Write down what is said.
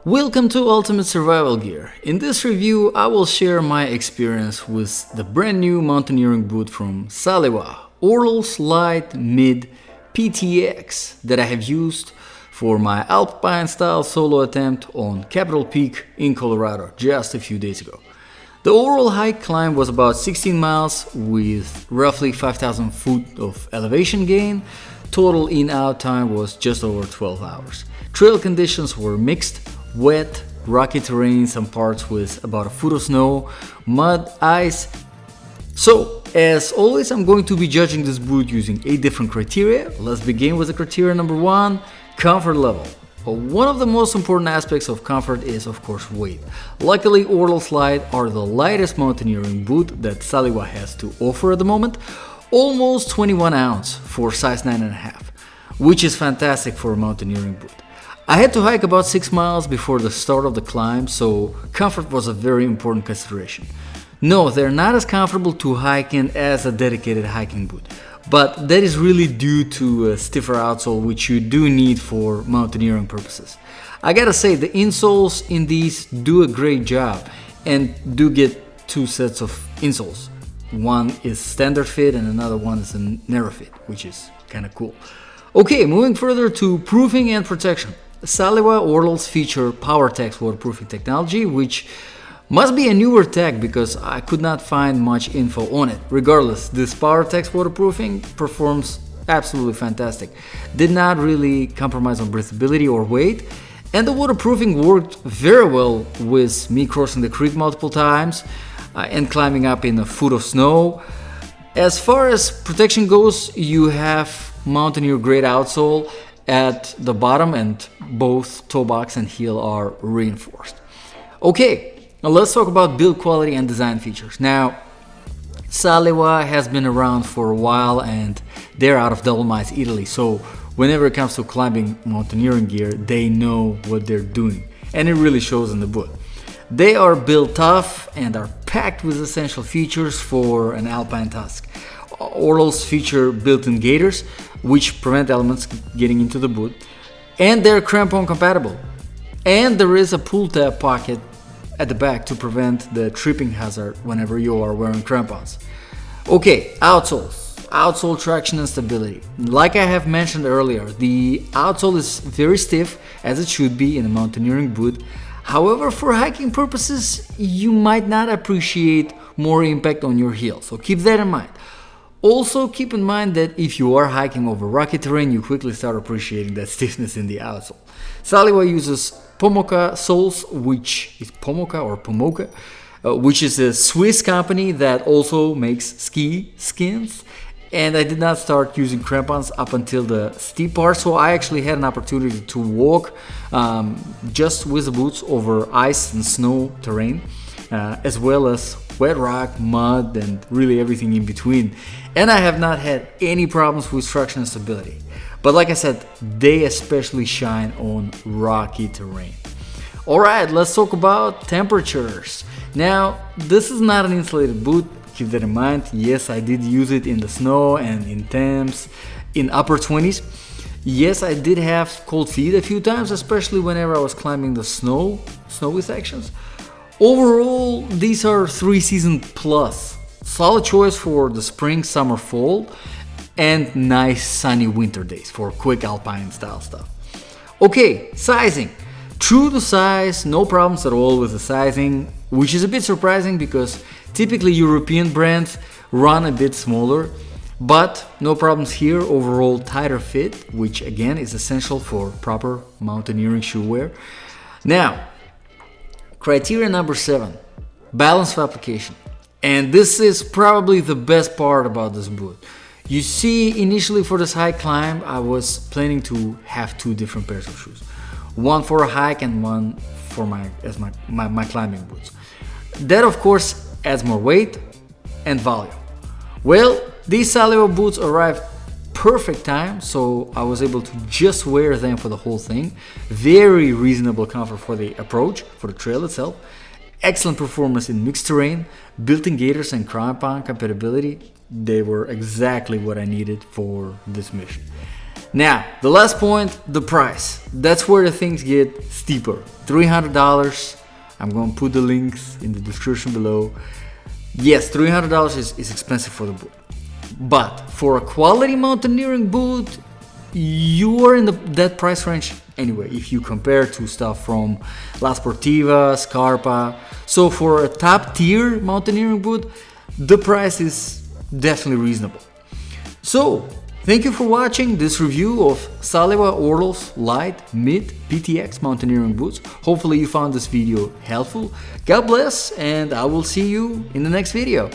Welcome to Ultimate Survival Gear. In this review, I will share my experience with the brand new mountaineering boot from Salewa Ortles Light PTX that I have used for my alpine style solo attempt on Capitol Peak in Colorado just a few days ago. The overall hike climb was about 16 miles with roughly 5,000 foot of elevation gain. Total in-out time was just over 12 hours. Trail conditions were mixed, wet, rocky terrain, some parts with about a foot of snow, mud, ice. So, as always, I'm going to be judging this boot using 8 different criteria. Let's begin with the criteria number 1, comfort level. One of the most important aspects of comfort is, of course, weight. Luckily, Ortles Light are the lightest mountaineering boot that Salewa has to offer at the moment, almost 21 ounce for size 9.5, which is fantastic for a mountaineering boot. I had to hike about 6 miles before the start of the climb, so comfort was a very important consideration. No, they're not as comfortable to hike in as a dedicated hiking boot, but that is really due to a stiffer outsole, which you do need for mountaineering purposes. I gotta say, the insoles in these do a great job and do get 2 sets of insoles. One is standard fit and another one is a narrow fit, which is kind of cool. Okay, moving further to proofing and protection. Salewa Ortles feature PowerTech's waterproofing technology, which must be a newer tech because I could not find much info on it. Regardless, this PowerTech's waterproofing performs absolutely fantastic. Did not really compromise on breathability or weight, and the waterproofing worked very well with me crossing the creek multiple times and climbing up in a foot of snow. As far as protection goes, you have Mountaineer grade outsole at the bottom, and both toe box and heel are reinforced. Okay, now let's talk about build quality and design features. Now, Salewa has been around for a while and they're out of Dolomites, Italy, so whenever it comes to climbing mountaineering gear, they know what they're doing, and it really shows in the boot. They are built tough and are packed with essential features for an alpine task. Ortles feature built-in gaiters, which prevent elements getting into the boot, and they're Crampon compatible. And there is a pull tab pocket at the back to prevent the tripping hazard whenever you are wearing crampons. Okay, outsole traction and stability. Like I have mentioned earlier, the outsole is very stiff, as it should be in a mountaineering boot. However, for hiking purposes, you might not appreciate more impact on your heel, so keep that in mind. Also, keep in mind that if you are hiking over rocky terrain, you quickly start appreciating that stiffness in the outsole. Salewa uses Pomoka soles, which is Pomoka, which is a Swiss company that also makes ski skins. And I did not start using crampons up until the steep part, so I actually had an opportunity to walk just with the boots over ice and snow terrain, as well as wet rock, mud, and really everything in between. And I have not had any problems with traction and stability. But like I said, they especially shine on rocky terrain. Alright, let's talk about temperatures. Now, this is not an insulated boot. Keep that in mind. Yes, I did use it in the snow and in temps in upper 20s. Yes, I did have cold feet a few times, especially whenever I was climbing the snowy sections. Overall, these are 3-season plus. Solid choice for the spring, summer, fall, and nice sunny winter days for quick alpine style stuff. Okay, sizing. True to size, no problems at all with the sizing, which is a bit surprising because typically European brands run a bit smaller, but no problems here. Overall tighter fit, which again is essential for proper mountaineering shoe wear. Now, criteria number 7, balance of application. And this is probably the best part about this boot. You see, initially for this hike climb, I was planning to have 2 different pairs of shoes. One for a hike and one for my climbing boots. That of course adds more weight and volume. Well, these Salewa boots arrived perfect time, so I was able to just wear them for the whole thing. Very reasonable comfort for the approach, for the trail itself. Excellent performance in mixed terrain, built-in gaiters and crampon compatibility. They were exactly what I needed for this mission. Now, the last point, the price. That's where the things get steeper. $300. I'm going to put the links in the description below. Yes, $300 is expensive for the boot. But for a quality mountaineering boot, you are in that price range anyway, if you compare to stuff from La Sportiva, Scarpa. So for a top tier mountaineering boot, the price is definitely reasonable. So, thank you for watching this review of Salewa Ortles Light Mid PTX mountaineering boots. Hopefully you found this video helpful. God bless, and I will see you in the next video.